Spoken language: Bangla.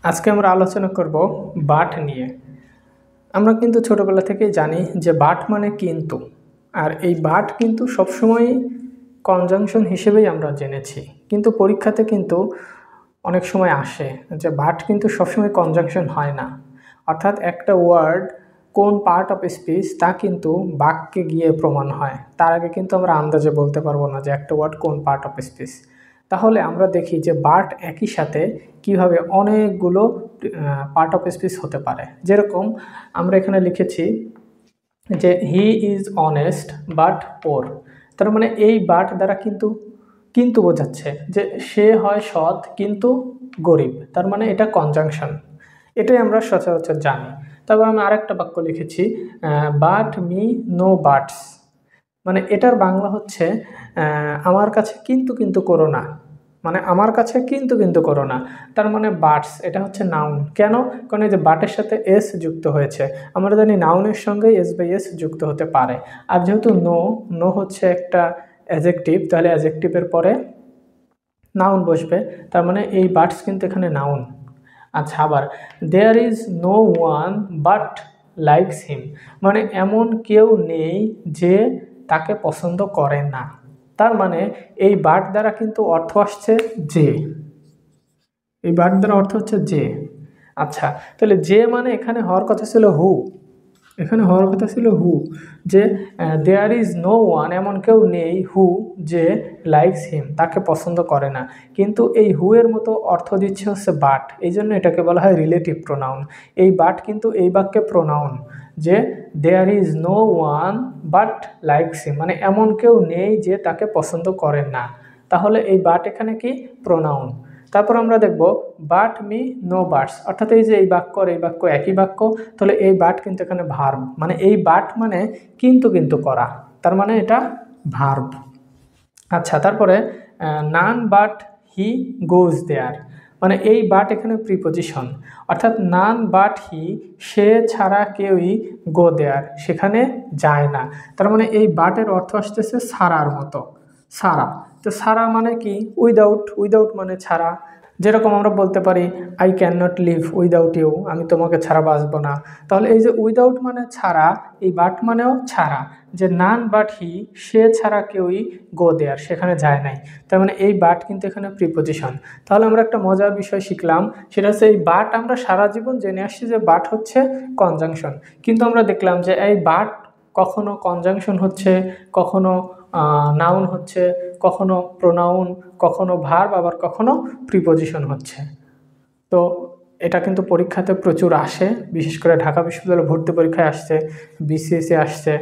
আজকে আমরা আলোচনা করব বাট নিয়ে। আমরা কিন্তু ছোটবেলা থেকেই জানি যে বাট মানে কিন্তু, আর এই বাট কিন্তু সবসময় কনজাংশন হিসেবেই আমরা জেনেছি, কিন্তু পরীক্ষাতে কিন্তু অনেক সময় আসে যে বাট কিন্তু সবসময় কনজাংশন হয় না। অর্থাৎ একটা ওয়ার্ড কোন পার্ট অফ স্পিচ তা কিন্তু বাক্যে গিয়ে প্রমাণ হয়, তার আগে কিন্তু আমরা আন্দাজে বলতে পারবো না যে একটা ওয়ার্ড কোন পার্ট অফ স্পিচ। তাহলে আমরা দেখি যে বাট একই সাথে কিভাবে অনেকগুলো পার্ট অফ স্পিচ হতে পারে। যেরকম আমরা এখানে লিখেছি যে হি ইজ অনেস্ট বাট পোর, তার মানে এই বাট দ্বারা কিন্তু কিন্তু বোঝাচ্ছে যে সে হয় সৎ কিন্তু গরিব, তার মানে এটা কনজাংশন। এটাই আমরা সচরাচর জানি। তারপর আমি আরেকটা বাক্য লিখেছি বাট মি নো বাটস, মানে এটার বাংলা হচ্ছে আমার কাছে কিন্তু কিন্তু করো না, মানে আমার কাছে কিন্তু কিন্তু করো না। তার মানে বাটস এটা হচ্ছে নাউন। কেন? কারণ এই যে বাটের সাথে এস যুক্ত হয়েছে, আমরা জানি নাউনের সঙ্গে এস বাই এস যুক্ত হতে পারে। আর যেহেতু নো নো হচ্ছে একটা অ্যাজেক্টিভ, তাহলে অ্যাজেক্টিভের পরে নাউন বসবে, তার মানে এই বাটস কিন্তু এখানে নাউন। আচ্ছা, আবার there is no one but likes him, মানে এমন কেউ নেই যে তাকে পছন্দ করে না। তার মানে এই বাট দ্বারা কিন্তু অর্থ আসছে যে, এই বাট দ্বারা অর্থ হচ্ছে যে। আচ্ছা, তাহলে যে মানে এখানে হওয়ার কথা ছিল হু, এখানে হওয়ার কথা ছিল হু, যে দেয়ার ইজ নো ওয়ান এমন কেউ নেই হু যে লাইকস হিম তাকে পছন্দ করে না, কিন্তু এই হু এর মতো অর্থ দিচ্ছে হচ্ছে বাট, এই জন্য এটাকে বলা হয় রিলেটিভ প্রোনাউন। এই বাট কিন্তু এই বাক্যে প্রোনাউন, যে there is no one but likes him, মানে এমন কেউ নেই যে তাকে পছন্দ করে না। তাহলে এই বাট এখানে কি? প্রোনাউন। তারপর আমরা দেখব বাট মি নো বাটস, অর্থাৎ এই যে এই বাক্য আর এই বাক্য একই বাক্য, তাহলে এই বাট কিন্তু এখানে ভার্ব, মানে এই বাট মানে কিন্তু কিন্তু করা, তার মানে এটা ভার্ব। আচ্ছা, তারপরে নান বাট হি গোজ দেয়ার, মানে এই বাট এখানে প্রিপোজিশন, অর্থাৎ নান বাট হি সে ছাড়া কেউই গো দেয়ার সেখানে যায় না, তার মানে এই বাটের অর্থ আসতেছে ছাড়ার মতো, ছাড়া। তো ছাড়া মানে কি? উইদাউট, উইদাউট মানে ছাড়া। যেরকম আমরা বলতে পারি I can not live without you, আমি তোমাকে ছাড়া বাঁচবো না। তাহলে এই যে উইদাউট মানে ছাড়া, এই বাট মানেও ছাড়া, যে নান বাট হি সে ছাড়া কেউই গো দেয়ার সেখানে যায় নাই, তার মানে এই বাট কিন্তু এখানে প্রিপোজিশন। তাহলে আমরা একটা মজার বিষয় শিখলাম, সেটা হচ্ছে এই বাট আমরা সারা জীবন জেনে আসছি যে বাট হচ্ছে কনজাংশন, কিন্তু আমরা দেখলাম যে এই বাট কখনো কনজাংশন হচ্ছে, কখনো নাউন হচ্ছে, কখনো প্রোনাউন, কখনো ভার্ব, আবার কখনো প্রিপোজিশন হচ্ছে। তো এটা কিন্তু পরীক্ষাতে প্রচুর আসে, বিশেষ করে ঢাকা বিশ্ববিদ্যালয় ভর্তি পরীক্ষায় আসছে, বিসিএসে আসছে।